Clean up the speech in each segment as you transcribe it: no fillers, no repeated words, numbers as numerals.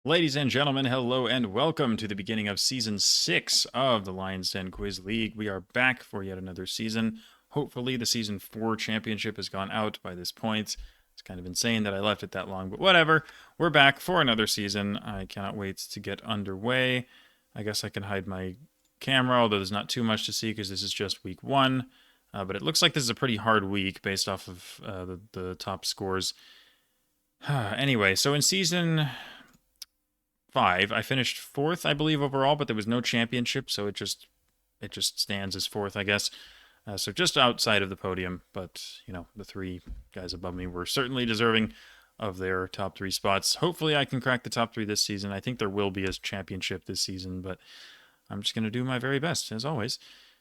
Ladies and gentlemen, hello and welcome to the beginning of Season 6 of the Lions Den Quiz League. We are back for yet another season. Hopefully the Season 4 championship has gone out by this point. It's kind of insane that I left it that long, but whatever. We're back for another season. I cannot wait to get underway. I guess I can hide my camera, although there's not too much to see because this is just week 1. But it looks like this is a pretty hard week based off of the top scores. Anyway, so in Season 5. I finished fourth, I believe, overall, but there was no championship, so it just stands as fourth, I guess. So just outside of the podium, but the three guys above me were certainly deserving of their top 3 spots. Hopefully, I can crack the top 3 this season. I think there will be a championship this season, but I'm just going to do my very best, as always.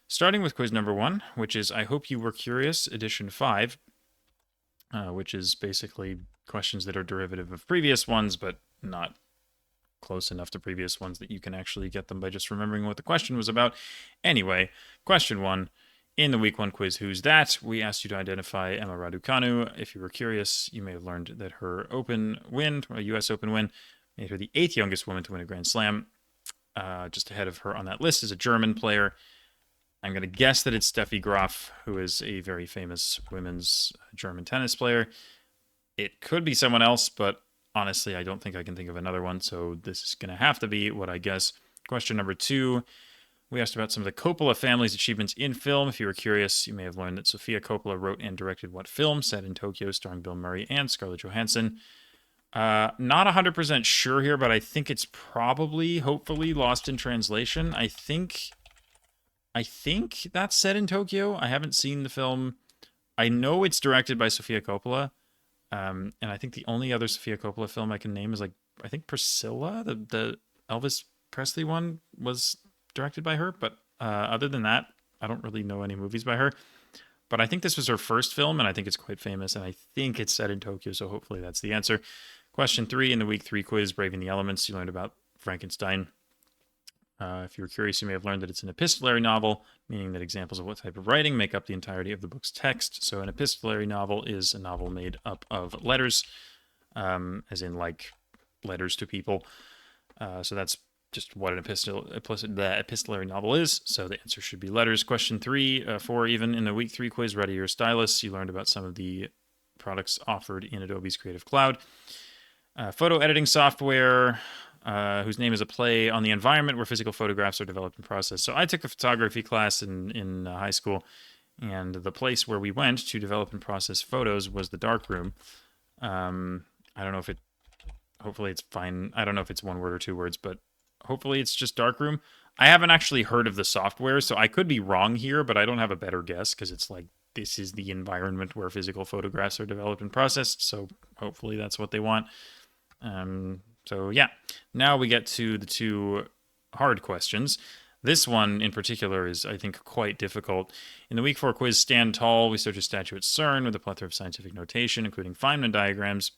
Starting with quiz number 1, which is I Hope You Were Curious, edition 5, which is basically questions that are derivative of previous ones, but not close enough to previous ones that you can actually get them by just remembering what the question was about. Anyway, question 1. In the week 1 quiz, Who's That? We asked you to identify Emma Raducanu. If you were curious, you may have learned that her Open win, a U.S. Open win, made her the 8th youngest woman to win a Grand Slam. Just ahead of her on that list is a German player. I'm going to guess that it's Steffi Graf, who is a very famous women's German tennis player. It could be someone else, but honestly, I don't think I can think of another one, so this is going to have to be what I guess. Question number 2. We asked about some of the Coppola family's achievements in film. If you were curious, you may have learned that Sofia Coppola wrote and directed what film, set in Tokyo, starring Bill Murray and Scarlett Johansson. Not 100% sure here, but I think it's probably, hopefully, Lost in Translation. I think that's set in Tokyo. I haven't seen the film. I know it's directed by Sofia Coppola. And I think the only other Sofia Coppola film I can name is I think Priscilla, the Elvis Presley one, was directed by her. But other than that, I don't really know any movies by her. But I think this was her first film, and I think it's quite famous, and I think it's set in Tokyo, so hopefully that's the answer. Question 3 in the week 3 quiz, Braving the Elements, you learned about Frankenstein. If you were curious, you may have learned that it's an epistolary novel, meaning that examples of what type of writing make up the entirety of the book's text. So an epistolary novel is a novel made up of letters, as in like letters to people. So that's just what an epistolary novel is. So the answer should be letters. Question 3, 4 even in the week 3 quiz, Ready Your Stylus, you learned about some of the products offered in Adobe's Creative Cloud. Photo editing software, whose name is a play on the environment where physical photographs are developed and processed. So I took a photography class in high school, and the place where we went to develop and process photos was the darkroom. I don't know if hopefully it's fine. I don't know if it's one word or 2 words, but hopefully it's just darkroom. I haven't actually heard of the software, so I could be wrong here, but I don't have a better guess because it's like this is the environment where physical photographs are developed and processed. So hopefully that's what they want. So yeah, now we get to the 2 hard questions. This one in particular is, I think, quite difficult. In the week 4 quiz, Stand Tall, we search a statue at CERN with a plethora of scientific notation, including Feynman diagrams.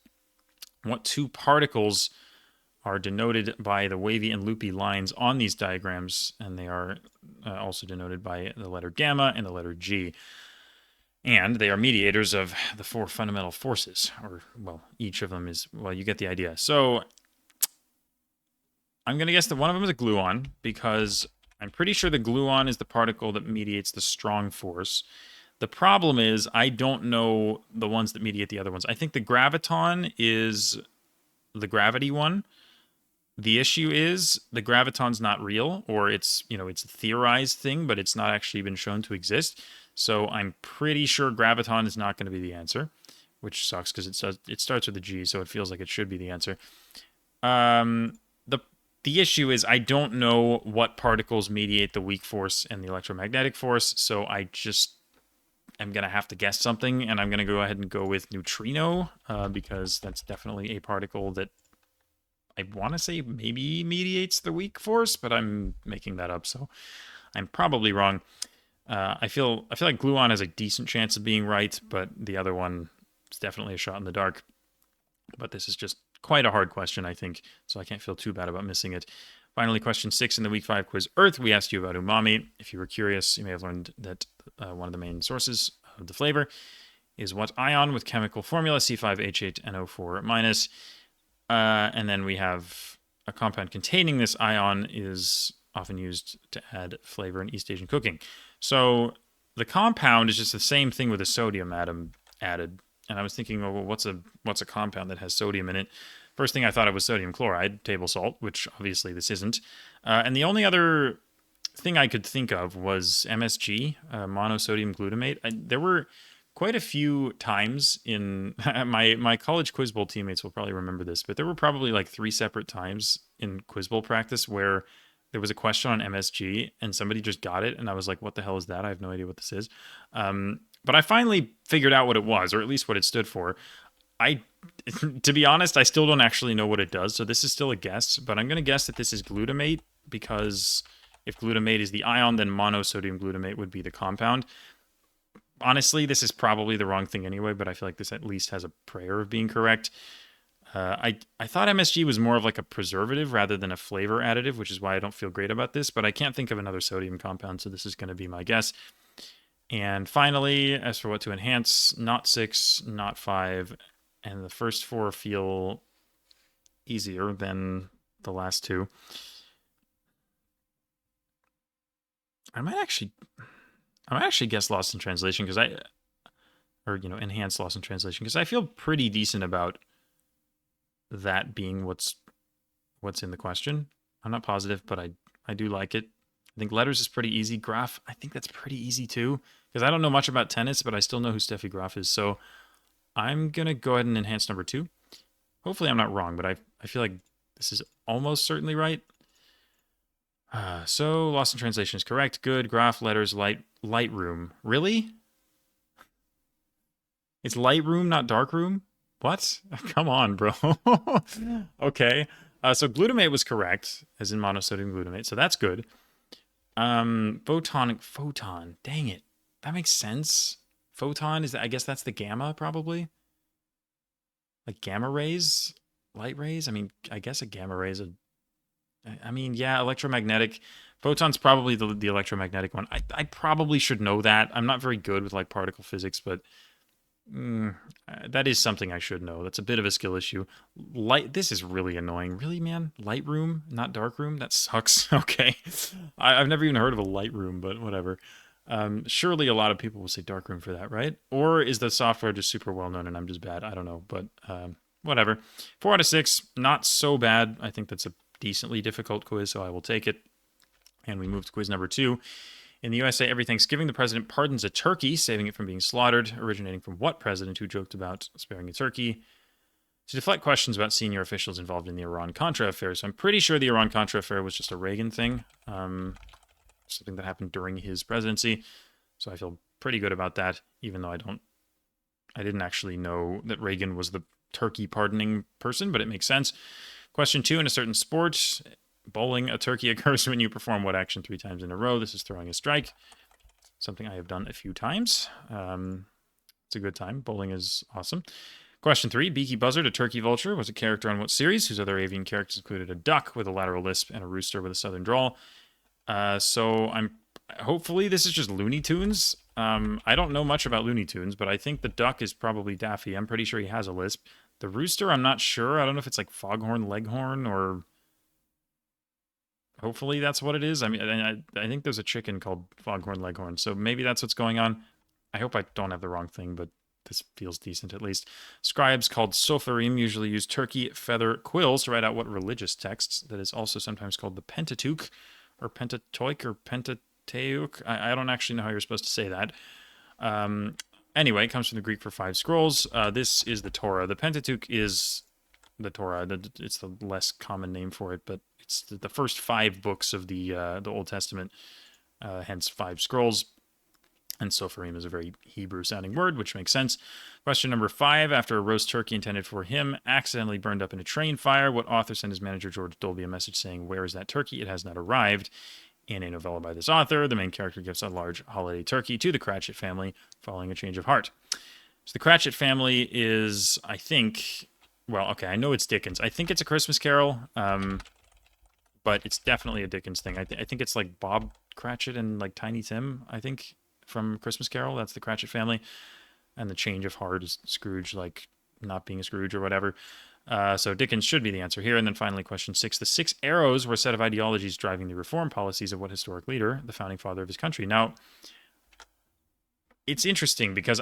What 2 particles are denoted by the wavy and loopy lines on these diagrams, and they are also denoted by the letter gamma and the letter G. And they are mediators of the 4 fundamental forces, or, well, each of them is, well, you get the idea. So I'm going to guess that one of them is a gluon, because I'm pretty sure the gluon is the particle that mediates the strong force. The problem is I don't know the ones that mediate the other ones. I think the graviton is the gravity one. The issue is the graviton's not real, or it's a theorized thing, but it's not actually been shown to exist. So I'm pretty sure graviton is not going to be the answer, which sucks because it starts with a G, so it feels like it should be the answer. The issue is I don't know what particles mediate the weak force and the electromagnetic force, so I just am going to have to guess something, and I'm going to go ahead and go with neutrino, because that's definitely a particle that I want to say maybe mediates the weak force, but I'm making that up, so I'm probably wrong. I feel like gluon has a decent chance of being right, but the other one is definitely a shot in the dark. But this is just quite a hard question, I think, so I can't feel too bad about missing it. Finally, question 6 in the week 5 quiz, Earth, we asked you about umami. If you were curious, you may have learned that one of the main sources of the flavor is what ion with chemical formula C5H8NO4-. And then we have a compound containing this ion is often used to add flavor in East Asian cooking. So the compound is just the same thing with a sodium atom added. And I was thinking, well, what's a compound that has sodium in it? First thing I thought of was sodium chloride, table salt, which obviously this isn't. And the only other thing I could think of was MSG, monosodium glutamate. There were quite a few times in my college quiz bowl teammates will probably remember this, but there were probably like 3 separate times in quiz bowl practice where there was a question on MSG and somebody just got it, and I was like, "What the hell is that? I have no idea what this is." But I finally figured out what it was, or at least what it stood for. I, to be honest, I still don't actually know what it does, so this is still a guess. But I'm going to guess that this is glutamate because if glutamate is the ion, then monosodium glutamate would be the compound. Honestly, this is probably the wrong thing anyway, but I feel like this at least has a prayer of being correct. I thought MSG was more of like a preservative rather than a flavor additive, which is why I don't feel great about this, but I can't think of another sodium compound, so this is going to be my guess. And finally, as for what to enhance, not 6, not 5, and the first 4 feel easier than the last 2. I might actually guess lost in translation because enhance lost in translation because I feel pretty decent about that being what's in the question. I'm not positive, but I do like it. I think letters is pretty easy. Graph, I think that's pretty easy too because I don't know much about tennis, but I still know who Steffi Graf is. So I'm gonna go ahead and enhance number 2. Hopefully I'm not wrong, but I feel like this is almost certainly right. So lost in translation is correct. Good. Graph, letters, Lightroom. Really? It's Lightroom, not Darkroom? What? Come on, bro. Okay. So glutamate was correct, as in monosodium glutamate. So that's good. Photon. Dang it. That makes sense. Photon I guess that's the gamma, probably. Like gamma rays, light rays. I mean, I guess a gamma ray is yeah, electromagnetic. Photon's probably the electromagnetic one. I probably should know that. I'm not very good with like particle physics, but that is something I should know. That's a bit of a skill issue. This is really annoying. Really, man? Lightroom, not Darkroom? That sucks. Okay. I've never even heard of a Lightroom, but whatever. Surely a lot of people will say Darkroom for that, right? Or is the software just super well known and I'm just bad? I don't know, but whatever. 4 out of 6, not so bad. I think that's a decently difficult quiz, so I will take it. And we move to quiz number 2. In the USA, every Thanksgiving, the president pardons a turkey, saving it from being slaughtered, originating from what president who joked about sparing a turkey? To deflect questions about senior officials involved in the Iran-Contra affair. So I'm pretty sure the Iran-Contra affair was just a Reagan thing, something that happened during his presidency. So I feel pretty good about that, even though I didn't actually know that Reagan was the turkey pardoning person, but it makes sense. Question 2, in a certain sport, bowling, a turkey occurs when you perform what action 3 times in a row? This is throwing a strike. Something I have done a few times. It's a good time. Bowling is awesome. Question 3, Beaky Buzzard, a turkey vulture, was a character on what series whose other avian characters included a duck with a lateral lisp and a rooster with a southern drawl? So hopefully this is just Looney Tunes. I don't know much about Looney Tunes, but I think the duck is probably Daffy. I'm pretty sure he has a lisp. The rooster, I'm not sure. I don't know if it's like Foghorn Leghorn or... Hopefully that's what it is. I mean, I think there's a chicken called Foghorn Leghorn, so maybe that's what's going on. I hope I don't have the wrong thing, but this feels decent at least. Scribes called Sopharim usually use turkey feather quills to write out what religious texts. That is also sometimes called the Pentateuch, or Pentateuch, or Pentateuch. I don't actually know how you're supposed to say that. Anyway, it comes from the Greek for 5 scrolls. This is the Torah. The Pentateuch is the Torah. It's the less common name for it, but it's the first 5 books of the Old Testament, hence 5 scrolls. And Sopharim is a very Hebrew-sounding word, which makes sense. Question number 5. After a roast turkey intended for him accidentally burned up in a train fire, what author sent his manager George Dolby a message saying, "Where is that turkey? It has not arrived." In a novella by this author, the main character gives a large holiday turkey to the Cratchit family following a change of heart. So the Cratchit family is, I think... Well, okay, I know it's Dickens. I think it's A Christmas Carol, but it's definitely a Dickens thing. I think it's like Bob Cratchit and like Tiny Tim, I think, from Christmas Carol. That's the Cratchit family. And the change of heart is Scrooge, like not being a Scrooge or whatever. So Dickens should be the answer here. And then finally, question 6. The 6 arrows were a set of ideologies driving the reform policies of what historic leader, the founding father of his country? Now, it's interesting because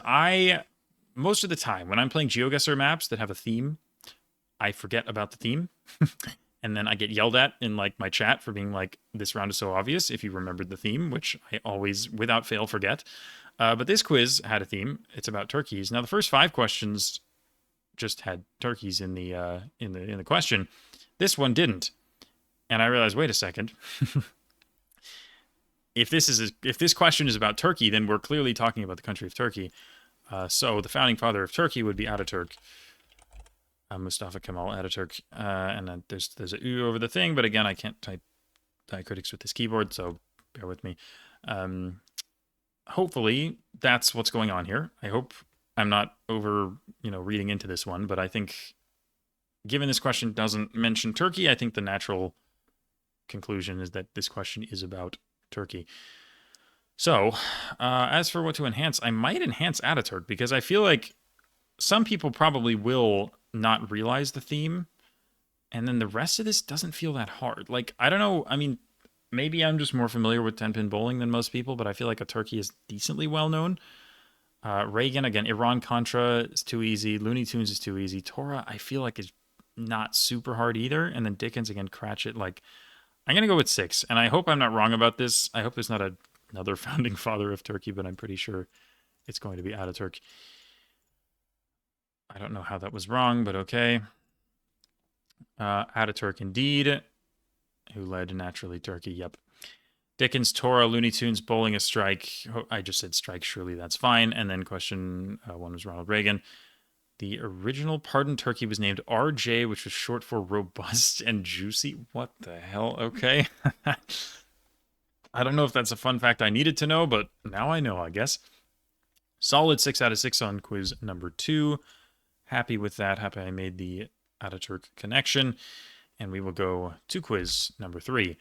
most of the time, when I'm playing GeoGuessr maps that have a theme, I forget about the theme. And then I get yelled at in like my chat for being like, this round is so obvious if you remembered the theme, which I always, without fail, forget. But this quiz had a theme. It's about turkeys. Now, the first 5 questions just had turkeys in the question. This one didn't, and I realized, wait a second. If this question is about Turkey, then we're clearly talking about the country of Turkey. So the founding father of Turkey would be Ataturk, Mustafa Kemal Ataturk, and then there's a U over the thing, but again, I can't type diacritics with this keyboard, so bear with me. Hopefully, that's what's going on here. I hope I'm not reading into this one, but I think given this question doesn't mention Turkey, I think the natural conclusion is that this question is about Turkey. So, as for what to enhance, I might enhance Ataturk because I feel like some people probably will not realize the theme, and then the rest of this doesn't feel that hard. Like, I don't know, I mean, maybe I'm just more familiar with 10-pin bowling than most people, but I feel like a turkey is decently well known. Reagan, again, Iran-Contra is too easy. Looney Tunes is too easy. Torah, I feel like is not super hard either. And then Dickens, again, Cratchit. Like, I'm going to go with 6. And I hope I'm not wrong about this. I hope there's not another founding father of Turkey, but I'm pretty sure it's going to be Ataturk. I don't know how that was wrong, but okay. Ataturk indeed, who led naturally Turkey. Yep. Dickens, Torah, Looney Tunes, bowling a strike. I just said strike, surely that's fine. And then question 1 was Ronald Reagan. The original pardoned turkey was named RJ, which was short for robust and juicy. What the hell? Okay. I don't know if that's a fun fact I needed to know, but now I know, I guess. Solid 6 out of 6 on quiz number 2. Happy with that. Happy I made the Ataturk connection. And we will go to quiz number 3.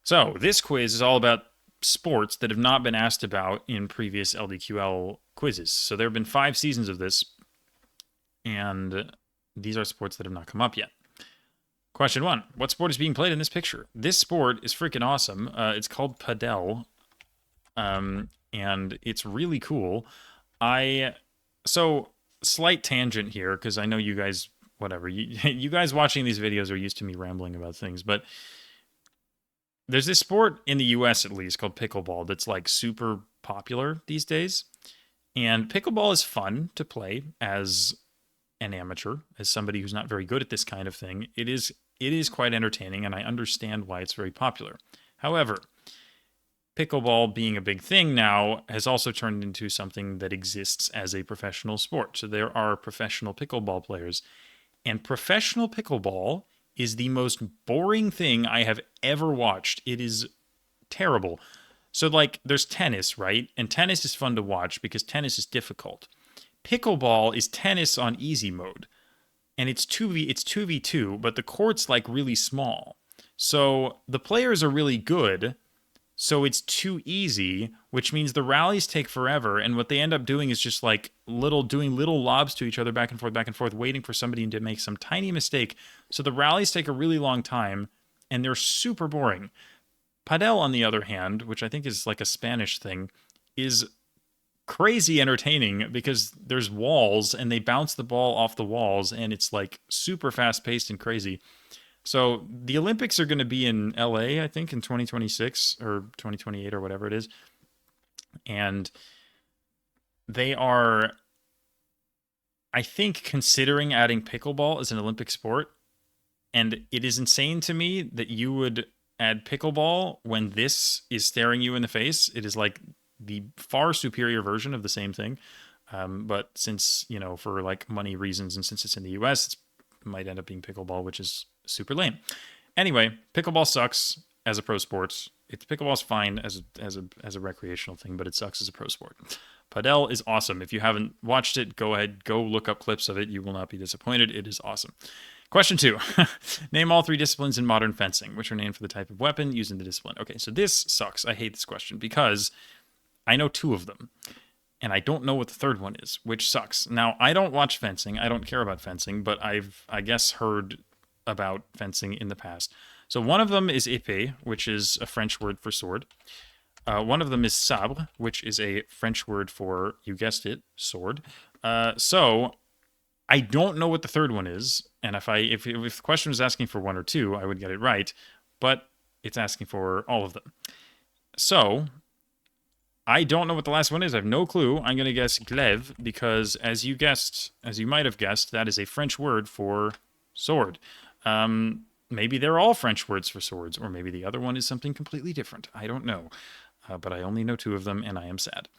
So this quiz is all about sports that have not been asked about in previous LDQL quizzes. So there have been 5 seasons of this, and these are sports that have not come up yet. Question 1. What sport is being played in this picture? This sport is freaking awesome. It's called padel, and it's really cool. So, slight tangent here, because I know you guys, whatever, you guys watching these videos are used to me rambling about things, but there's this sport in the US at least called pickleball that's like super popular these days. And pickleball is fun to play as an amateur, as somebody who's not very good at this kind of thing. It is quite entertaining, and I understand why it's very popular. However, pickleball being a big thing now has also turned into something that exists as a professional sport. So there are professional pickleball players, and professional pickleball is the most boring thing I have ever watched. It is terrible. So, like, there's tennis, right? And tennis is fun to watch because tennis is difficult. Pickleball is tennis on easy mode. And it's 2v2, but the court's, like, really small. So, the players are really good, so it's too easy, which means the rallies take forever, and what they end up doing is just like doing little lobs to each other back and forth, waiting for somebody to make some tiny mistake. So the rallies take a really long time, and they're super boring. Padel, on the other hand, which I think is like a Spanish thing, is crazy entertaining because there's walls, and they bounce the ball off the walls, and it's like super fast-paced and crazy. So the Olympics are going to be in LA, I think, in 2026 or 2028 or whatever it is. And they are, I think, considering adding pickleball as an Olympic sport. And it is insane to me that you would add pickleball when this is staring you in the face. It is like the far superior version of the same thing. But since, for like money reasons and since it's in the US, it might end up being pickleball, which is super lame. Anyway, pickleball sucks as a pro sport. Pickleball's fine as a recreational thing, but it sucks as a pro sport. Padel is awesome. If you haven't watched it, go ahead, go look up clips of it. You will not be disappointed. It is awesome. Question 2. Name all 3 disciplines in modern fencing, which are named for the type of weapon used in the discipline. Okay, so this sucks. I hate this question because I know 2 of them. and I don't know what the third one is, which sucks. Now, I don't watch fencing. I don't care about fencing, but I guess, heard about fencing in the past. So one of them is épée, which is a French word for sword. One of them is sabre, which is a French word for, you guessed it, sword. So I don't know what the third one is, and if the question was asking for one or two, I would get it right, but it's asking for all of them. So I don't know what the last one is. I have no clue. I'm going to guess glaive because, as you might have guessed, that is a French word for sword. Maybe they're all French words for swords, or maybe the other one is something completely different. I don't know. But I only know two of them, and I am sad.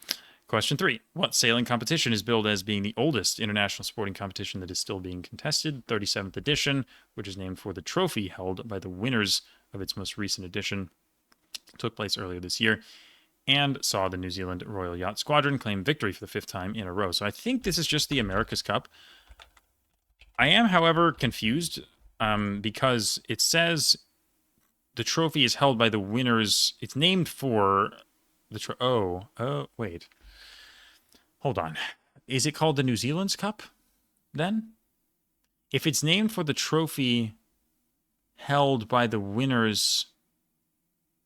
Question 3. What sailing competition is billed as being the oldest international sporting competition that is still being contested? 37th edition, which is named for the trophy held by the winners of its most recent edition. Took place earlier this year and saw the New Zealand Royal Yacht Squadron claim victory for the 5th time in a row. So I think this is just the America's Cup. I am, however, confused because it says the trophy is held by the winners. It's named for the wait. Hold on. Is it called the New Zealand's Cup then? If it's named for the trophy held by the winners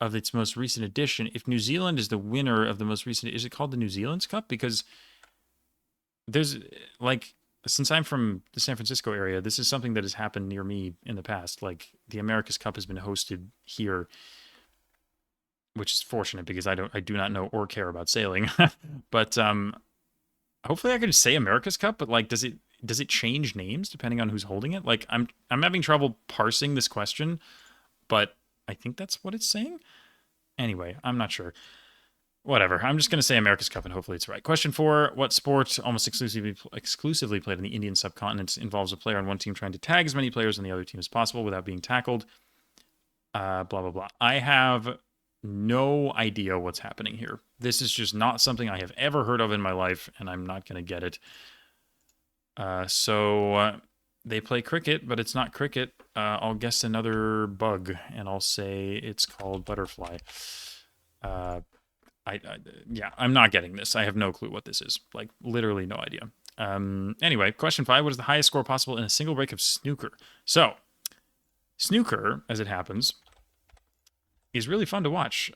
of its most recent edition, if New Zealand is the winner of the most recent, is it called the New Zealand's Cup? Because there's, like, since I'm from the San Francisco area, this is something that has happened near me in the past. Like, the America's Cup has been hosted here, which is fortunate because I do not know or care about sailing. But hopefully I can just say America's Cup, but like does it change names depending on who's holding it? Like I'm having trouble parsing this question, but I think that's what it's saying. Anyway, I'm not sure. Whatever. I'm just going to say America's Cup and hopefully it's right. Question 4. What sport, almost exclusively played in the Indian subcontinent, involves a player on one team trying to tag as many players on the other team as possible without being tackled? Blah, blah, blah. I have no idea what's happening here. This is just not something I have ever heard of in my life, and I'm not going to get it. So they play cricket, but it's not cricket. I'll guess another bug, and I'll say it's called butterfly. Yeah, I'm not getting this. I have no clue what this is. Like, literally no idea. Anyway, question 5. What is the highest score possible in a single break of snooker? So, snooker, as it happens, is really fun to watch.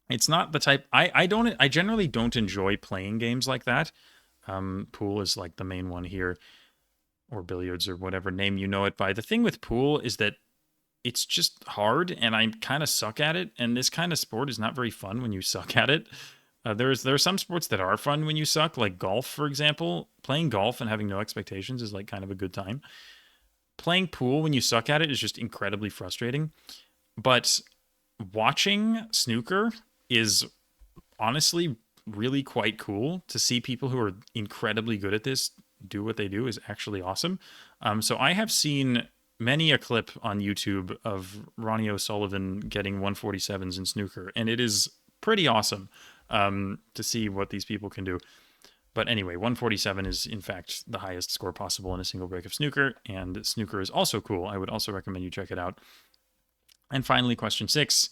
It's not the type... I generally don't enjoy playing games like that. Pool is like the main one here. Or billiards, or whatever name you know it by. The thing with pool is that it's just hard, and I kind of suck at it, and this kind of sport is not very fun when you suck at it. There are some sports that are fun when you suck, like golf, for example. Playing golf and having no expectations is like kind of a good time. Playing pool when you suck at it is just incredibly frustrating. But watching snooker is honestly really quite cool. To see people who are incredibly good at this do what they do is actually awesome. So I have seen many a clip on YouTube of Ronnie O'Sullivan getting 147s in snooker, and it is pretty awesome to see what these people can do. But anyway, 147 is in fact the highest score possible in a single break of snooker, and snooker is also cool. I would also recommend you check it out. And finally, question 6.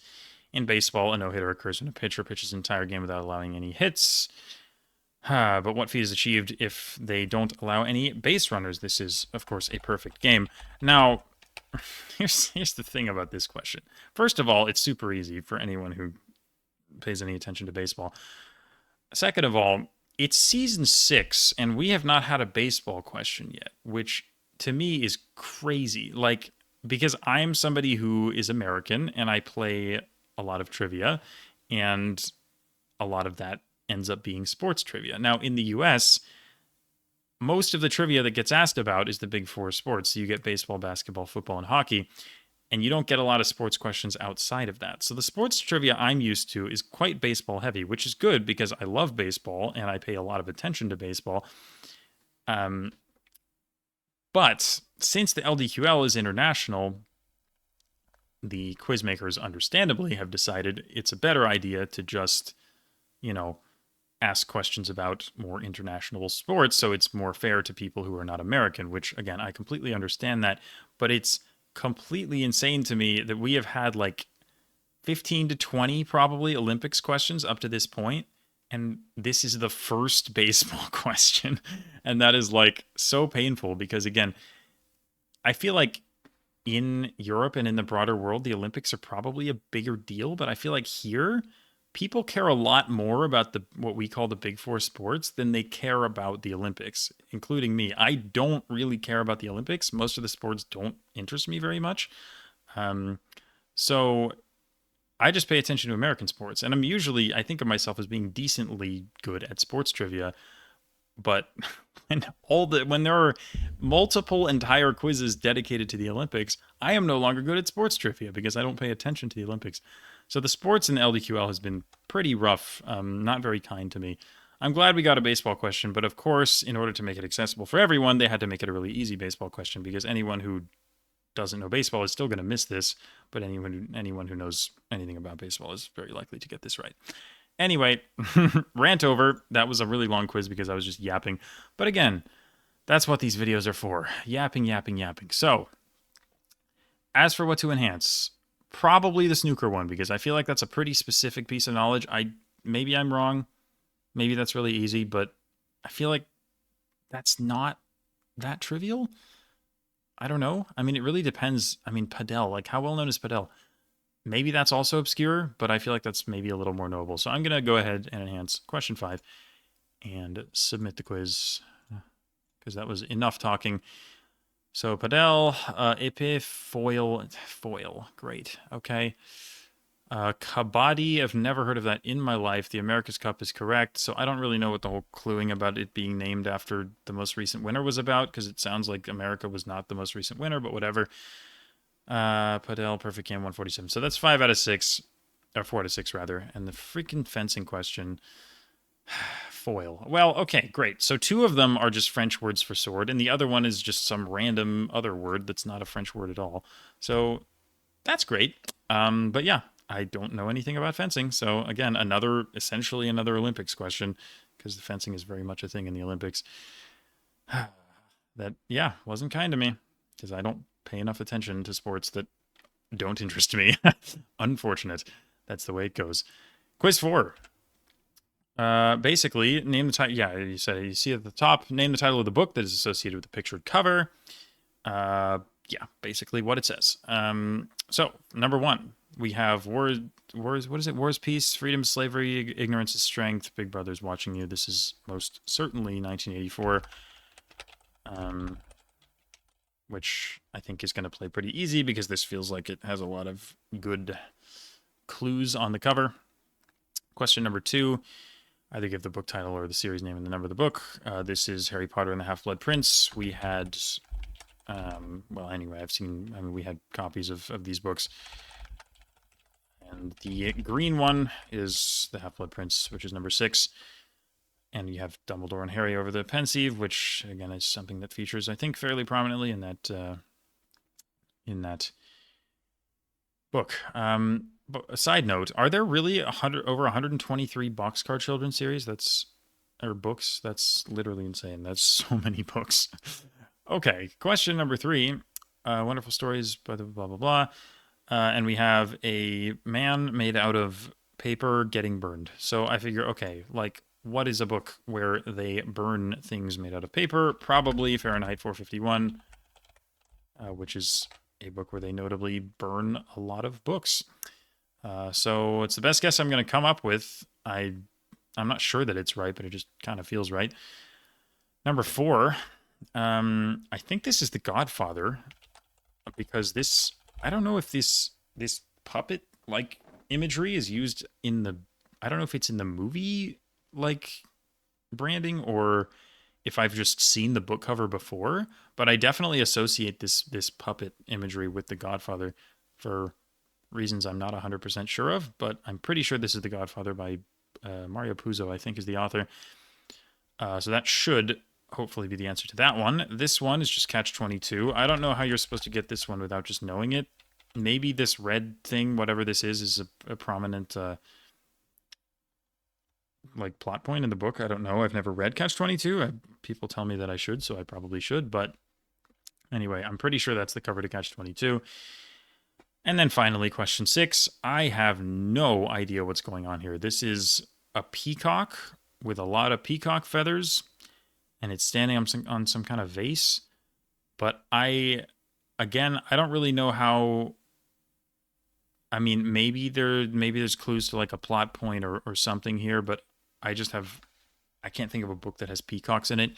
In baseball, a no-hitter occurs when a pitcher pitches an entire game without allowing any hits. But what feat is achieved if they don't allow any base runners? This is, of course, a perfect game. Now, here's the thing about this question. First of all, it's super easy for anyone who pays any attention to baseball. Second of all, it's season 6, and we have not had a baseball question yet, which to me is crazy. Like, because I'm somebody who is American, and I play a lot of trivia, and a lot of that ends up being sports trivia. Now, in the US, most of the trivia that gets asked about is the big 4 sports. So you get baseball, basketball, football, and hockey, and you don't get a lot of sports questions outside of that. So the sports trivia I'm used to is quite baseball heavy, which is good because I love baseball and I pay a lot of attention to baseball. But since the LDQL is international, the quiz makers understandably have decided it's a better idea to just, ask questions about more international sports, so it's more fair to people who are not American, which, again, I completely understand that, but it's completely insane to me that we have had like 15 to 20 probably Olympics questions up to this point, And this is the first baseball question. And that is like so painful because, again, I feel like in Europe and in the broader world, the Olympics are probably a bigger deal. But I feel like here, people care a lot more about the what we call the big four sports than they care about the Olympics, including me. I don't really care about the Olympics. Most of the sports don't interest me very much. Um, so I just pay attention to American sports, and I think of myself as being decently good at sports trivia. But when there are multiple entire quizzes dedicated to the Olympics, I am no longer good at sports trivia because I don't pay attention to the Olympics. So the sports in the LDQL has been pretty rough, not very kind to me. I'm glad we got a baseball question, but of course, in order to make it accessible for everyone, they had to make it a really easy baseball question because anyone who doesn't know baseball is still going to miss this, but anyone who knows anything about baseball is very likely to get this right. Anyway, rant over. That was a really long quiz because I was just yapping. But again, that's what these videos are for. Yapping, yapping, yapping. So, as for what to enhance, probably the snooker one because I feel like that's a pretty specific piece of knowledge. Maybe I'm wrong. Maybe that's really easy, but I feel like that's not that trivial. I don't know. I mean, it really depends. I mean, padel, like how well known is padel? Maybe that's also obscure, but I feel like that's maybe a little more notable. So I'm going to go ahead and enhance question 5 and submit the quiz because that was enough talking. So padel, épée, foil. Great. Okay. Kabaddi, I've never heard of that in my life. The America's Cup is correct. So I don't really know what the whole cluing about it being named after the most recent winner was about because it sounds like America was not the most recent winner, but whatever. Padel, perfect cam, 147. So that's 5 out of 6, or 4 out of 6 rather. And the freaking fencing question, foil. Well, okay, great. So 2 of them are just French words for sword, and the other one is just some random other word that's not a French word at all. So that's great. But yeah, I don't know anything about fencing. So again, essentially another Olympics question, because the fencing is very much a thing in the Olympics. That, yeah, wasn't kind to me, because I don't pay enough attention to sports that don't interest me. Unfortunate. That's the way it goes. Quiz 4. Basically, name the title. Yeah, you see at the top, name the title of the book that is associated with the pictured cover. Yeah, basically what it says. So, number 1, we have wars. What is it? Wars, peace, freedom, slavery, ignorance is strength. Big Brother's watching you. This is most certainly 1984. Which I think is going to play pretty easy because this feels like it has a lot of good clues on the cover. Question number 2, either give the book title or the series name and the number of the book. This is Harry Potter and the Half-Blood Prince. We had, well, anyway, we had copies of these books. And the green one is the Half-Blood Prince, which is number 6. And you have Dumbledore and Harry over the pensieve, which again is something that features, I think, fairly prominently in that book. But a side note: are there really over 123 Boxcar Children series? Or books? That's literally insane. That's so many books. Okay, question number 3. Wonderful stories, blah blah blah blah. And we have a man made out of paper getting burned. So I figure, okay, like, what is a book where they burn things made out of paper? Probably Fahrenheit 451, which is a book where they notably burn a lot of books. So it's the best guess I'm going to come up with. I'm not sure that it's right, but it just kind of feels right. Number 4, I think this is The Godfather, because I don't know if this puppet like imagery is used in I don't know if it's in the movie like branding or if I've just seen the book cover before, but I definitely associate this puppet imagery with The Godfather for reasons I'm not 100% sure of, but I'm pretty sure this is The Godfather by Mario Puzo, I think, is the author. So that should hopefully be the answer to that one. This one is just Catch-22. I don't know how you're supposed to get this one without just knowing it. Maybe this red thing, whatever this is a prominent like plot point in the book. I don't know. I've never read Catch-22. People tell me that I should, so I probably should. But anyway, I'm pretty sure that's the cover to Catch-22. And then finally, question 6. I have no idea what's going on here. This is a peacock with a lot of peacock feathers, and it's standing on some kind of vase. But I don't really know how. I mean, maybe there's clues to like a plot point or something here, but I can't think of a book that has peacocks in it.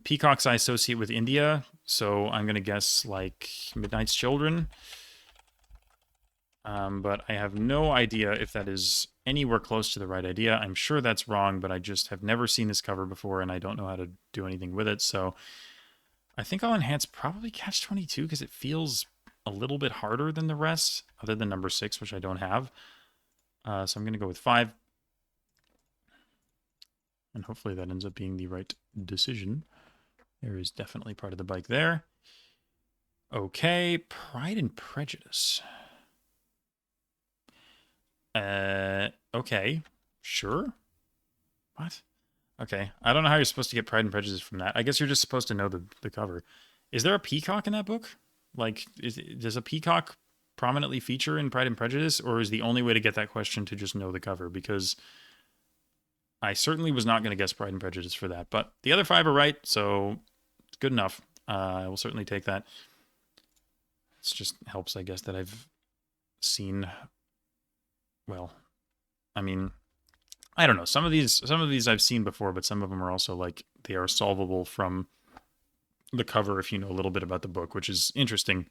Peacocks I associate with India, so I'm gonna guess like Midnight's Children. But I have no idea if that is anywhere close to the right idea. I'm sure that's wrong, but I just have never seen this cover before, and I don't know how to do anything with it. So I think I'll enhance probably Catch-22 because it feels a little bit harder than the rest, other than number 6, which I don't have. So I'm going to go with 5. And hopefully that ends up being the right decision. There is definitely part of the bike there. Okay, Pride and Prejudice. Okay, sure. What? Okay, I don't know how you're supposed to get Pride and Prejudice from that. I guess you're just supposed to know the cover. Is there a peacock in that book? Like, does a peacock prominently feature in Pride and Prejudice, or is the only way to get that question to just know the cover? Because I certainly was not going to guess Pride and Prejudice for that, but the other 5 are right, so it's good enough. I will certainly take that. It just helps, I guess, that I've seen. Well, I mean, I don't know. Some of these I've seen before, but some of them are also like they are solvable from the cover if you know a little bit about the book, which is interesting.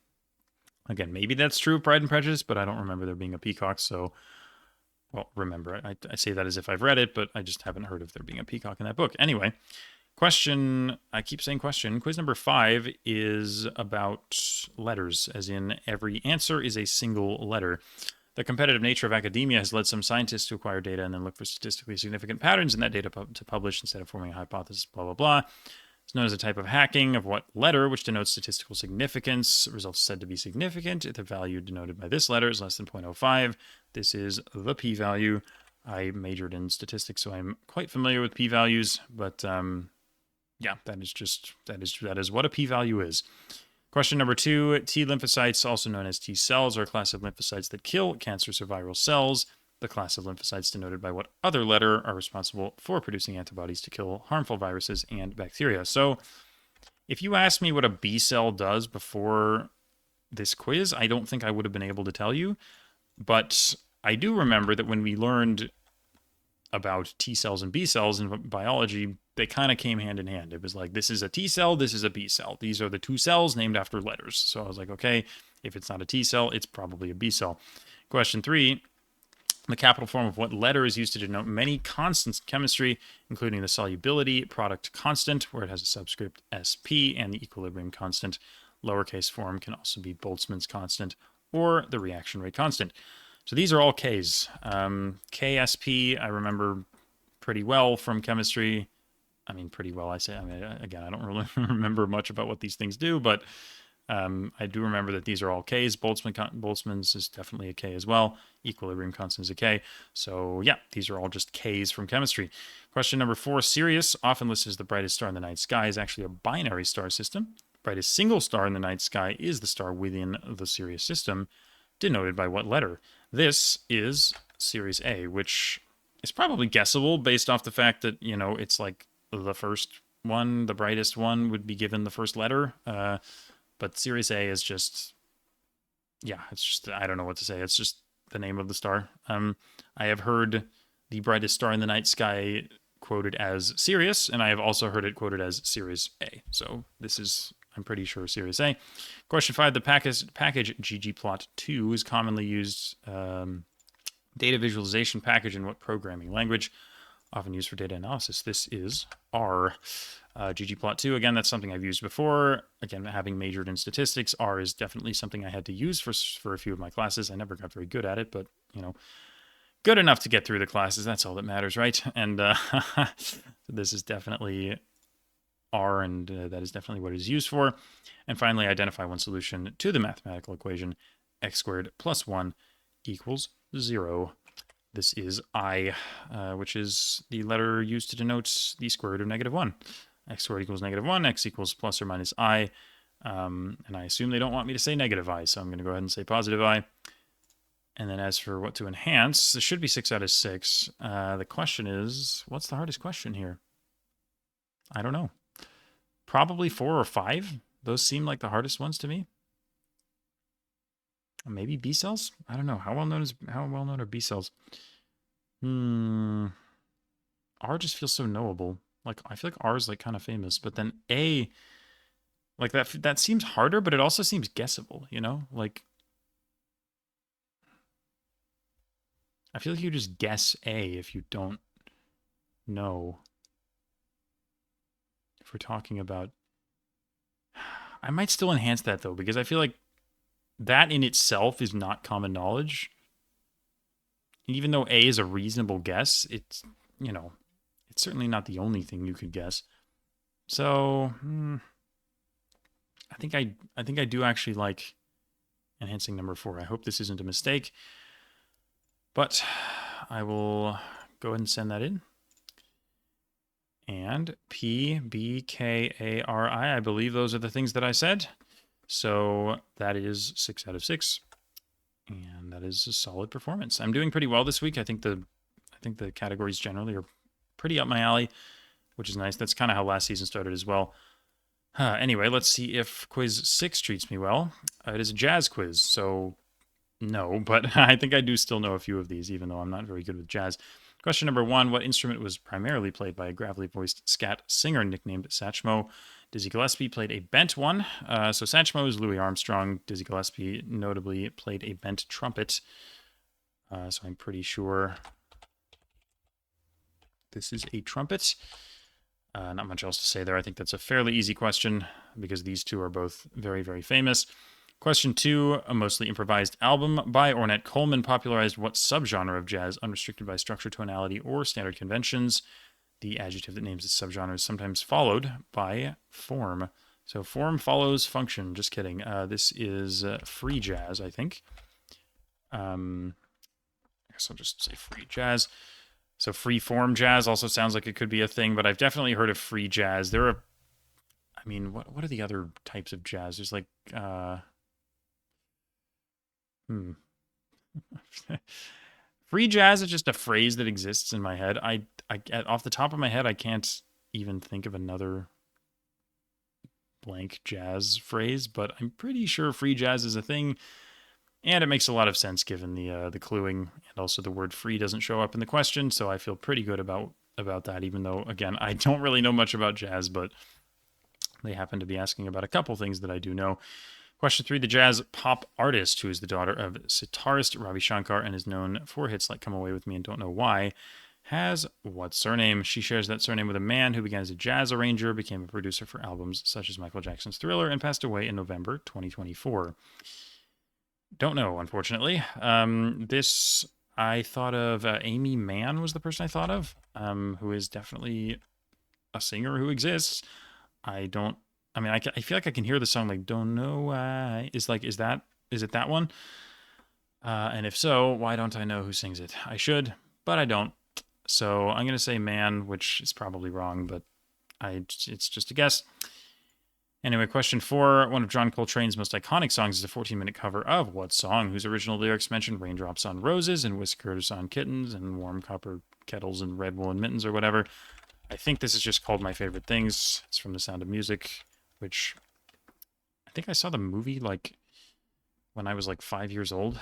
Again, maybe that's true of Pride and Prejudice, but I don't remember there being a peacock. So, well, remember, I say that as if I've read it, but I just haven't heard of there being a peacock in that book. Anyway, question. I keep saying question. Quiz number 5 is about letters, as in every answer is a single letter. The competitive nature of academia has led some scientists to acquire data and then look for statistically significant patterns in that data to publish instead of forming a hypothesis, blah, blah, blah. It's known as a type of hacking of what letter, which denotes statistical significance. Results said to be significant if the value denoted by this letter is less than 0.05. This is the p-value. I majored in statistics, so I'm quite familiar with p-values, but yeah, that is what a p-value is. Question number 2, T lymphocytes, also known as T cells, are a class of lymphocytes that kill cancerous or viral cells. The class of lymphocytes denoted by what other letter are responsible for producing antibodies to kill harmful viruses and bacteria? So if you asked me what a B cell does before this quiz, I don't think I would have been able to tell you. But I do remember that when we learned about T cells and B cells in biology, they kind of came hand in hand. It was like, this is a T cell, this is a B cell. These are the 2 cells named after letters. So I was like, okay, if it's not a T cell, it's probably a B cell. Question 3, the capital form of what letter is used to denote many constants in chemistry, including the solubility product constant, where it has a subscript SP, and the equilibrium constant. Lowercase form can also be Boltzmann's constant or the reaction rate constant. So these are all Ks. KSP, I remember pretty well from chemistry. I mean, pretty well, I say. I mean, again, I don't really remember much about what these things do, but I do remember that these are all Ks. Boltzmann's is definitely a K as well. Equilibrium constant is a K. So yeah, these are all just Ks from chemistry. Question number 4, Sirius, often listed as the brightest star in the night sky, is actually a binary star system. Brightest single star in the night sky is the star within the Sirius system, denoted by what letter? This is Sirius A, which is probably guessable based off the fact that, you know, it's like the first one, the brightest one would be given the first letter. But Sirius A is just, yeah, it's just, I don't know what to say. It's just the name of the star. I have heard the brightest star in the night sky quoted as Sirius, and I have also heard it quoted as Sirius A. So this is, I'm pretty sure, Sirius A. Question 5, the package ggplot2 is commonly used data visualization package in what programming language? Often used for data analysis. This is R. ggplot2, again, that's something I've used before. Again, having majored in statistics, R is definitely something I had to use for a few of my classes. I never got very good at it, but, you know, good enough to get through the classes. That's all that matters, right? And this is definitely R, and that is definitely what it is used for. And finally, identify one solution to the mathematical equation x squared plus 1 equals 0. This is I, which is the letter used to denote the square root of -1. X squared equals -1, x equals plus or minus I. And I assume they don't want me to say negative I, so I'm going to go ahead and say positive I. And then as for what to enhance, this should be 6 out of 6. The question is, what's the hardest question here? I don't know. Probably 4 or 5. Those seem like the hardest ones to me. Maybe B cells? I don't know. How well known are B cells? R just feels so knowable. Like, I feel like R is like kind of famous, but then A, like that seems harder, but it also seems guessable, you know? Like, I feel like you just guess A if you don't know. If we're talking about, I might still enhance that though, because I feel like that in itself is not common knowledge. Even though A is a reasonable guess, it's, you know, it's certainly not the only thing you could guess. So, I think I do actually like enhancing number 4. I hope this isn't a mistake, but I will go ahead and send that in. And P, B, K, A, R, I believe those are the things that I said. So that is 6 out of 6. And that is a solid performance. I'm doing pretty well this week. I think the categories generally are pretty up my alley, which is nice. That's kind of how last season started as well. Anyway, let's see if quiz 6 treats me well. It is a jazz quiz, so no, but I think I do still know a few of these, even though I'm not very good with jazz. Question number 1, what instrument was primarily played by a gravelly-voiced scat singer nicknamed Satchmo? Dizzy Gillespie played a bent one. So Satchmo is Louis Armstrong. Dizzy Gillespie notably played a bent trumpet. So I'm pretty sure this is a trumpet. Not much else to say there. I think that's a fairly easy question because these two are both very, very famous. Question 2, a mostly improvised album by Ornette Coleman popularized what subgenre of jazz, unrestricted by structure, tonality, or standard conventions? The adjective that names its subgenre is sometimes followed by form. So form follows function. Just kidding. This is free jazz, I think. I guess I'll just say free jazz. So free form jazz also sounds like it could be a thing, but I've definitely heard of free jazz. There are, I mean, what are the other types of jazz? There's like, free jazz is just a phrase that exists in my head. I off the top of my head, I can't even think of another blank jazz phrase, but I'm pretty sure free jazz is a thing, and it makes a lot of sense given the cluing, and also the word free doesn't show up in the question, so I feel pretty good about that, even though, again, I don't really know much about jazz, but they happen to be asking about a couple things that I do know. Question 3, the jazz pop artist who is the daughter of sitarist Ravi Shankar and is known for hits like Come Away With Me and Don't Know Why, has what surname? She shares that surname with a man who began as a jazz arranger, became a producer for albums such as Michael Jackson's Thriller, and passed away in November 2024. Don't know, unfortunately. This, I thought of Amy Mann was the person I thought of, who is definitely a singer who exists. I feel like I can hear the song like "Don't Know Why." Is it that one? And if so, why don't I know who sings it? I should, but I don't. So I'm gonna say "Man," which is probably wrong, but it's just a guess. Anyway, question 4. One of John Coltrane's most iconic songs is a 14-minute cover of what song, whose original lyrics mention raindrops on roses and whiskers on kittens and warm copper kettles and red woolen mittens or whatever. I think this is just called My Favorite Things. It's from The Sound of Music, which I think I saw the movie like when I was like 5 years old.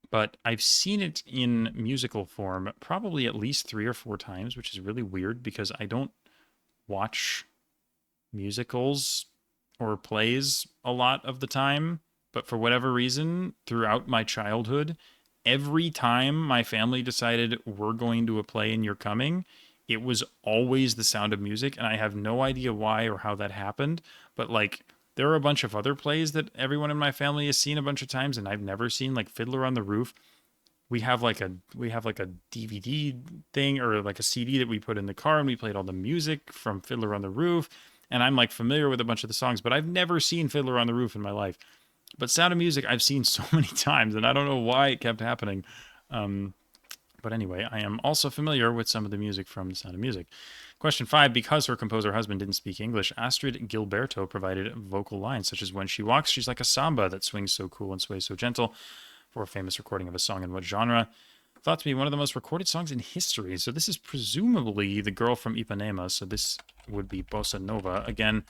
But I've seen it in musical form probably at least 3 or 4 times, which is really weird because I don't watch musicals or plays a lot of the time. But for whatever reason, throughout my childhood, every time my family decided we're going to a play and you're coming, it was always The Sound of Music, and I have no idea why or how that happened, but like there are a bunch of other plays that everyone in my family has seen a bunch of times and I've never seen, like Fiddler on the Roof. We have like a DVD thing or like a CD that we put in the car and we played all the music from Fiddler on the Roof, and I'm like familiar with a bunch of the songs, but I've never seen Fiddler on the Roof in my life. But Sound of Music I've seen so many times and I don't know why it kept happening. But anyway, I am also familiar with some of the music from The Sound of Music. Question 5, because her composer husband didn't speak English, Astrid Gilberto provided vocal lines such as "When she walks, she's like a samba that swings so cool and sways so gentle." for a famous recording of a song in what genre? Thought to be one of the most recorded songs in history. So this is presumably The Girl from Ipanema. So this would be Bossa Nova. Again,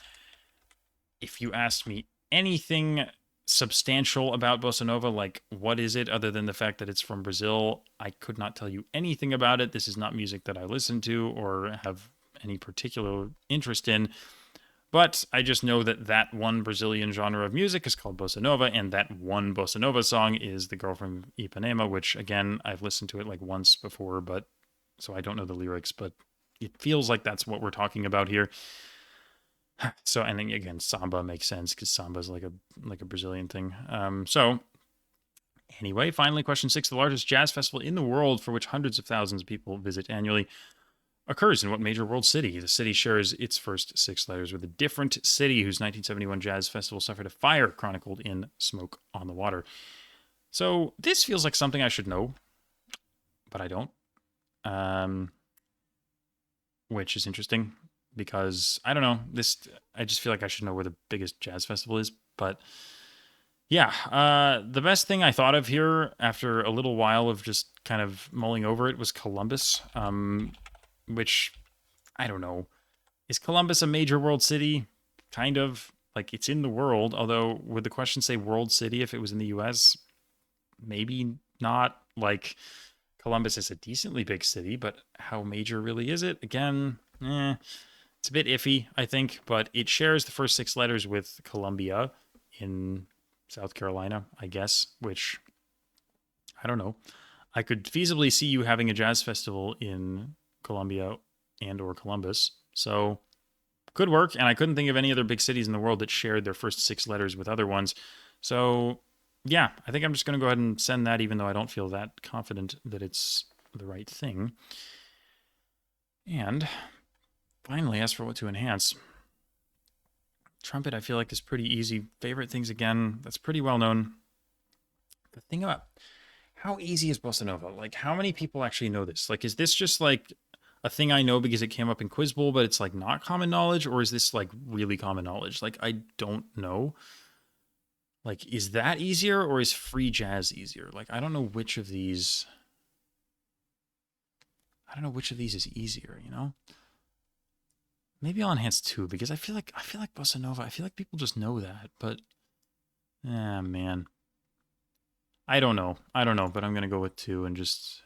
if you asked me anything substantial about Bossa Nova, like what is it other than the fact that it's from Brazil, I could not tell you anything about it. This is not music that I listen to or have any particular interest in. But I just know that that one Brazilian genre of music is called Bossa Nova, and that one Bossa Nova song is The Girl from Ipanema, which, again, I've listened to it like once before, but so I don't know the lyrics, but it feels like that's what we're talking about here. So, and then again, samba makes sense because samba is like a Brazilian thing. So, anyway, finally, question 6: the largest jazz festival in the world, for which hundreds of thousands of people visit annually, occurs in what major world city? The city shares its first 6 letters with a different city whose 1971 jazz festival suffered a fire chronicled in Smoke on the Water. So this feels like something I should know, but I don't. Which is interesting because I don't know. I just feel like I should know where the biggest jazz festival is, but yeah, the best thing I thought of here after a little while of just kind of mulling over it was Columbus. Which, I don't know. Is Columbus a major world city? Kind of. Like, it's in the world, although would the question say world city if it was in the US? Maybe not. Like, Columbus is a decently big city, but how major really is it? Again, it's a bit iffy, I think, but it shares the first 6 letters with Columbia in South Carolina, I guess, which, I don't know. I could feasibly see you having a jazz festival in Columbia and or Columbus. So could work. And I couldn't think of any other big cities in the world that shared their first 6 letters with other ones. So yeah, I think I'm just going to go ahead and send that, even though I don't feel that confident that it's the right thing. And finally, as for what to enhance, trumpet I feel like is pretty easy. Favorite things, again, that's pretty well known. The thing about how easy is Bossa Nova? Like, how many people actually know this? Like, is this just like a thing I know because it came up in Quiz Bowl, but it's like not common knowledge? Or is this like really common knowledge? Like, I don't know. Like, is that easier or is free jazz easier? Like, I don't know which of these. I don't know which of these is easier, you know? Maybe I'll enhance 2 because I feel like Bossa Nova, I feel like people just know that, but man. I don't know, but I'm going to go with 2 and just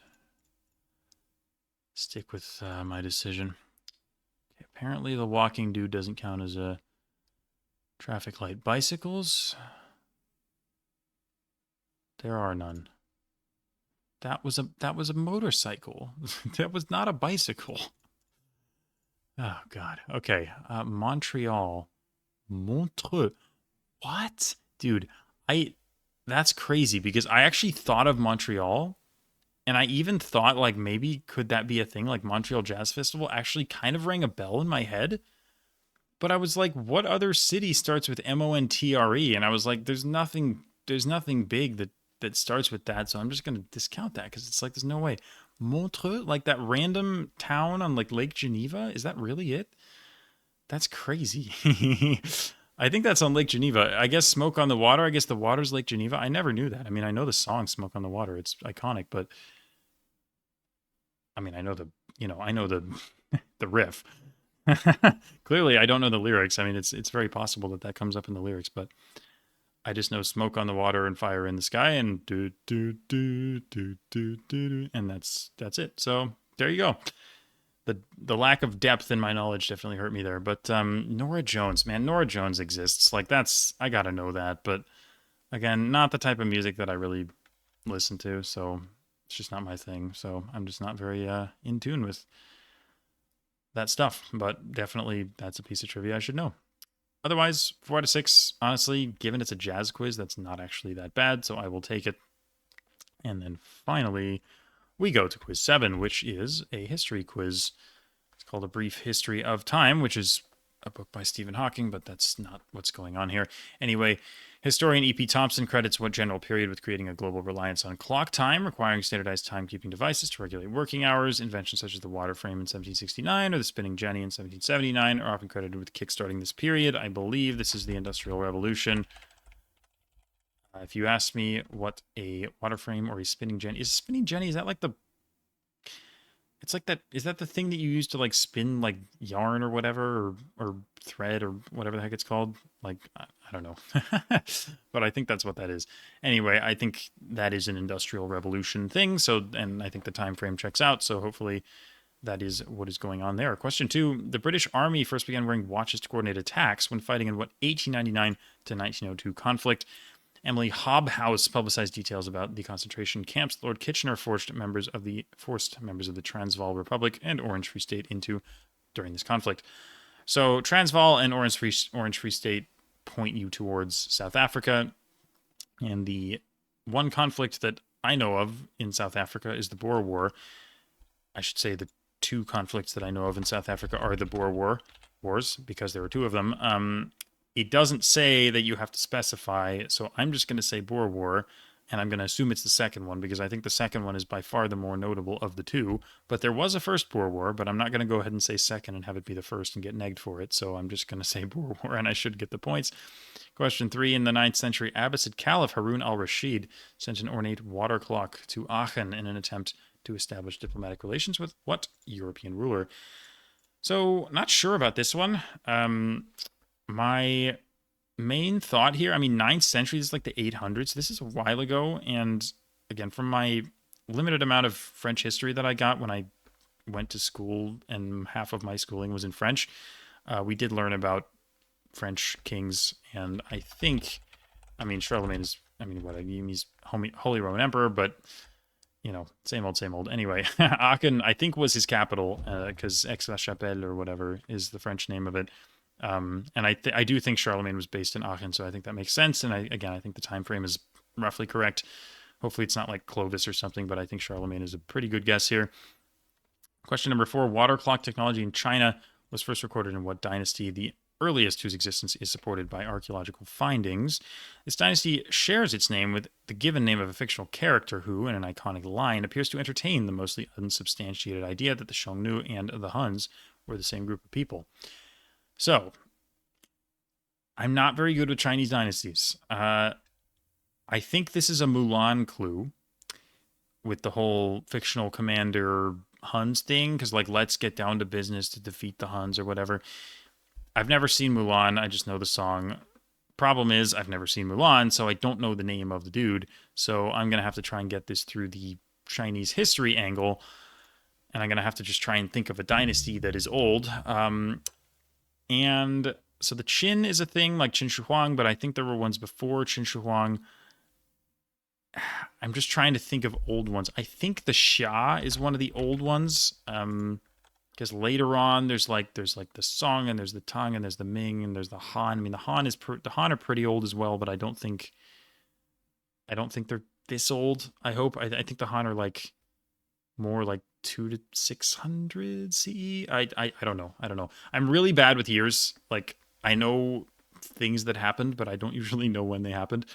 stick with my decision. Okay, apparently the walking dude doesn't count as a traffic light. Bicycles? There are none. That was a motorcycle. That was not a bicycle. Oh, God. Okay. Montreal. Montreux. What? Dude, that's crazy because I actually thought of Montreal and I even thought like maybe could that be a thing? Like Montreal Jazz Festival actually kind of rang a bell in my head. But I was like, what other city starts with Montre? And I was like, there's nothing big that starts with that. So I'm just going to discount that because it's like, there's no way. Montreux, like that random town on like Lake Geneva, is that really it? That's crazy. I think that's on Lake Geneva. I guess Smoke on the Water. I guess the water's Lake Geneva. I never knew that. I mean, I know the song Smoke on the Water. It's iconic, but I mean, I know the the riff. Clearly, I don't know the lyrics. I mean, it's very possible that comes up in the lyrics, but I just know Smoke on the Water and Fire in the Sky and do do do do do do, and that's it. So there you go. The lack of depth in my knowledge definitely hurt me there. But Norah Jones, man, Norah Jones exists. Like I gotta know that. But again, not the type of music that I really listen to. So it's just not my thing. So I'm just not very in tune with that stuff. But definitely that's a piece of trivia I should know. Otherwise, 4 out of 6, honestly, given it's a jazz quiz, that's not actually that bad, so I will take it. And then finally, we go to quiz 7, which is a history quiz. It's called A Brief History of Time, which is a book by Stephen Hawking, but that's not what's going on here. Anyway, historian E.P. Thompson credits what general period with creating a global reliance on clock time, requiring standardized timekeeping devices to regulate working hours. Inventions such as the water frame in 1769 or the spinning jenny in 1779 are often credited with kickstarting this period. I believe this is the Industrial Revolution. If you ask me what a water frame or a spinning jenny is, spinning jenny, is that like the, it's like that, is that the thing that you use to like spin like yarn or whatever, or thread or whatever the heck it's called? Like, I don't know. But I think that's what that is. Anyway, I think that is an industrial revolution thing. So, and I think the time frame checks out. So hopefully that is what is going on there. Question 2. The British Army first began wearing watches to coordinate attacks when fighting in what 1899 to 1902 conflict? Emily Hobhouse publicized details about the concentration camps Lord Kitchener forced members of the Transvaal Republic and Orange Free State into during this conflict. So Transvaal and Orange Free State point you towards South Africa, and the one conflict that I know of in South Africa is the Boer War. I should say the two conflicts that I know of in South Africa are the Boer Wars, because there were two of them. It doesn't say that you have to specify, so I'm just going to say Boer War, and I'm going to assume it's the second one, because I think the second one is by far the more notable of the two. But there was a first Boer War, but I'm not going to go ahead and say second and have it be the first and get negged for it, so I'm just going to say Boer War, and I should get the points. Question 3. In the 9th century, Abbasid Caliph Harun al-Rashid sent an ornate water clock to Aachen in an attempt to establish diplomatic relations with what European ruler? So, not sure about this one. My main thought here, I mean, 9th century is like the 800s. This is a while ago. And again, from my limited amount of French history that I got when I went to school, and half of my schooling was in French, we did learn about French kings. And I think, I mean, Charlemagne is, I mean, what I mean, he's Holy Roman Emperor, but you know, same old, same old. Anyway, Aachen, I think, was his capital, because Aix-la-Chapelle or whatever is the French name of it. And I do think Charlemagne was based in Aachen, so I think that makes sense. And I think the time frame is roughly correct. Hopefully it's not like Clovis or something, but I think Charlemagne is a pretty good guess here. Question number 4. Water clock technology in China was first recorded in what dynasty? The earliest whose existence is supported by archaeological findings. This dynasty shares its name with the given name of a fictional character who, in an iconic line, appears to entertain the mostly unsubstantiated idea that the Xiongnu and the Huns were the same group of people. So, I'm not very good with Chinese dynasties. I think this is a Mulan clue with the whole fictional commander Huns thing, because, like, let's get down to business to defeat the Huns or whatever. I've never seen Mulan. I just know the song. Problem is, I've never seen Mulan, so I don't know the name of the dude. So I'm going to have to try and get this through the Chinese history angle. And I'm going to have to just try and think of a dynasty that is old. And so the Qin is a thing like Qin Shi Huang, but I think there were ones before Qin Shi Huang. I'm just trying to think of old ones. I think the Xia is one of the old ones. Because later on, there's like the Song, and there's the Tang, and there's the Ming, and there's the Han. I mean, the Han are pretty old as well, but I don't think they're this old. I hope. I think the Han are like more like 200 to 600 CE. I don't know. I'm really bad with years. Like, I know things that happened, but I don't usually know when they happened.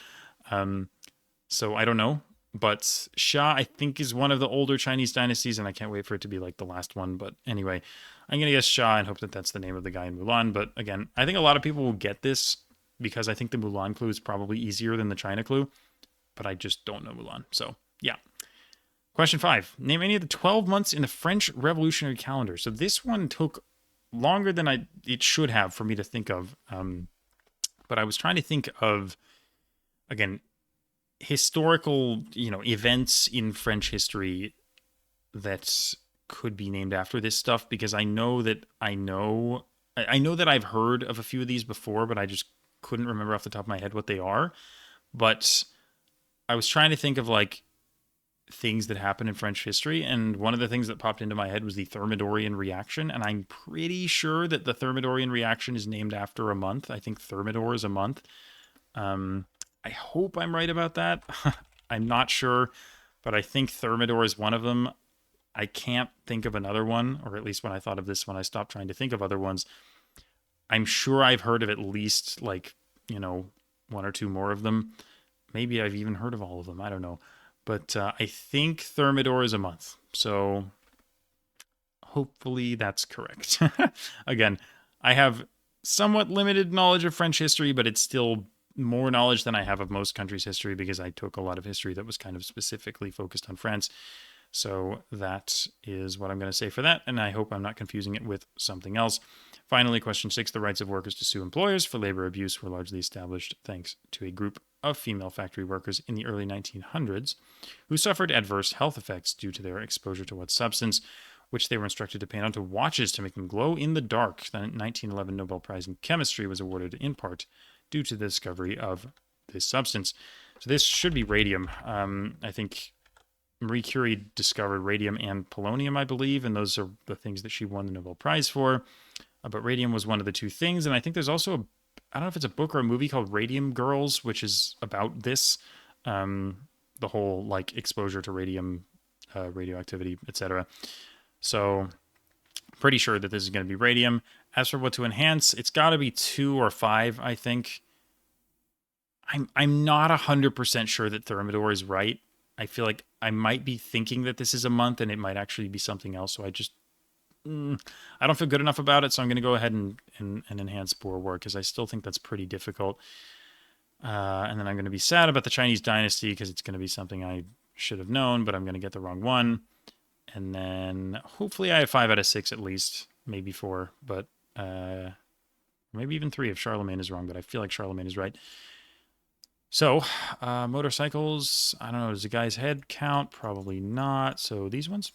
So I don't know. But Xia, I think, is one of the older Chinese dynasties, and I can't wait for it to be like the last one. But anyway, I'm going to guess Xia and hope that that's the name of the guy in Mulan. But again, I think a lot of people will get this because I think the Mulan clue is probably easier than the China clue. But I just don't know Mulan. So, yeah. Question 5. Name any of the 12 months in the French Revolutionary calendar. So this one took longer than it should have for me to think of. But I was trying to think of, again, historical, events in French history that could be named after this stuff, because I know that I've heard of a few of these before, but I just couldn't remember off the top of my head what they are. But I was trying to think of like things that happened in French history, and one of the things that popped into my head was the Thermidorian reaction, and I'm pretty sure that the Thermidorian reaction is named after a month. I think Thermidor is a month. I hope I'm right about that. I'm not sure, but I think Thermidor is one of them. I can't think of another one, or at least when I thought of this one, I stopped trying to think of other ones. I'm sure I've heard of at least like, one or two more of them. Maybe I've even heard of all of them. I don't know. But I think Thermidor is a month. So hopefully that's correct. Again, I have somewhat limited knowledge of French history, but it's still more knowledge than I have of most countries' history because I took a lot of history that was kind of specifically focused on France. So that is what I'm going to say for that, and I hope I'm not confusing it with something else. Finally, question 6, the rights of workers to sue employers for labor abuse were largely established thanks to a group of female factory workers in the early 1900s who suffered adverse health effects due to their exposure to what substance, which they were instructed to paint onto watches to make them glow in the dark. The 1911 Nobel Prize in Chemistry was awarded in part due to the discovery of this substance. So this should be radium. I think Marie Curie discovered radium and polonium, I believe, and those are the things that she won the Nobel Prize for. But radium was one of the two things, and I think there's also I don't know if it's a book or a movie called Radium Girls, which is about this, the whole like exposure to radium, radioactivity, etc. So pretty sure that this is going to be radium. As for what to enhance, it's got to be 2 or 5, I think. I'm not 100% sure that Thermidor is right. I feel like I might be thinking that this is a month and it might actually be something else. So I don't feel good enough about it. So I'm going to go ahead and enhance Boer War because I still think that's pretty difficult. And then I'm going to be sad about the Chinese dynasty because it's going to be something I should have known, but I'm going to get the wrong one. And then hopefully I have 5 out of 6 at least, maybe 4, but maybe even 3 if Charlemagne is wrong, but I feel like Charlemagne is right. So, motorcycles, I don't know, does the guy's head count? Probably not. So these ones.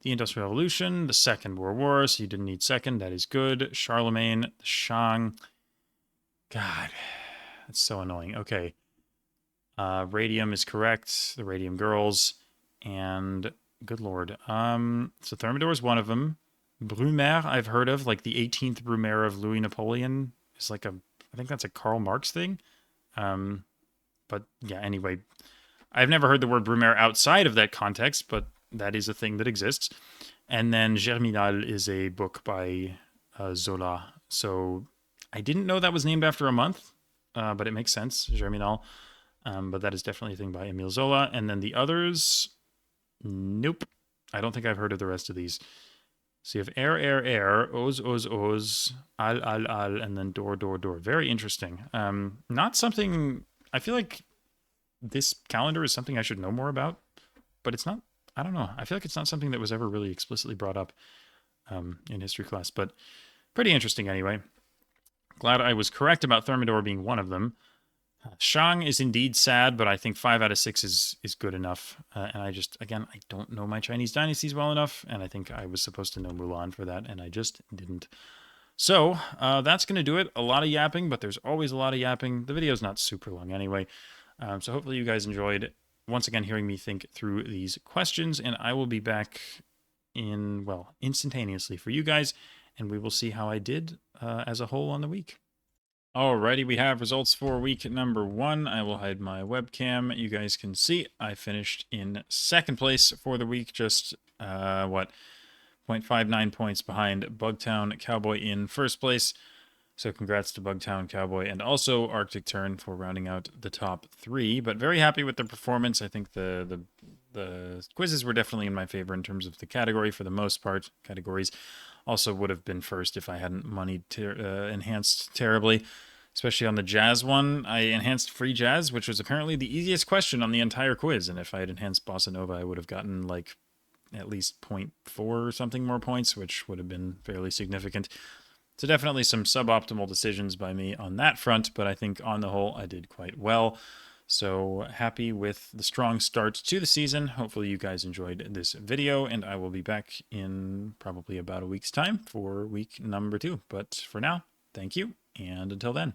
The Industrial Revolution, the Second World War, so you didn't need second, that is good. Charlemagne, the Shang. God, that's so annoying. Okay. Radium is correct, the Radium Girls, and good lord. So Thermidor is one of them. Brumaire, I've heard of, like the 18th Brumaire of Louis Napoleon is like I think that's a Karl Marx thing. But yeah, anyway, I've never heard the word Brumaire outside of that context, but that is a thing that exists. And then Germinal is a book by Zola. So I didn't know that was named after a month, but it makes sense, Germinal. But that is definitely a thing by Emile Zola. And then the others, nope. I don't think I've heard of the rest of these. So you have air, oz, al, and then door. Very interesting. Not something, I feel like this calendar is something I should know more about, but it's not, I don't know. I feel like it's not something that was ever really explicitly brought up in history class, but pretty interesting anyway. Glad I was correct about Thermidor being one of them. Shang is indeed sad, but I think 5 out of 6 is good enough. And I don't know my Chinese dynasties well enough, and I think I was supposed to know Mulan for that, and I just didn't. So that's going to do it. A lot of yapping, but there's always a lot of yapping. The video's not super long anyway. So hopefully you guys enjoyed, once again, hearing me think through these questions, and I will be back instantaneously for you guys, and we will see how I did as a whole on the week. Alrighty, we have results for week number 1. I will hide my webcam. You guys can see I finished in 2nd place for the week, just 0.59 points behind Bugtown Cowboy in 1st place. So congrats to Bugtown Cowboy and also Arctic Turn for rounding out the top 3. But very happy with their performance. I think the quizzes were definitely in my favor in terms of the category for the most part. Categories also would have been first if I hadn't moneyed enhanced terribly, especially on the jazz one. I enhanced free jazz, which was apparently the easiest question on the entire quiz. And if I had enhanced bossa nova, I would have gotten like at least 0.4 or something more points, which would have been fairly significant. So definitely some suboptimal decisions by me on that front, but I think on the whole I did quite well. So happy with the strong start to the season. Hopefully you guys enjoyed this video, and I will be back in probably about a week's time for week number 2. But for now, thank you, and until then.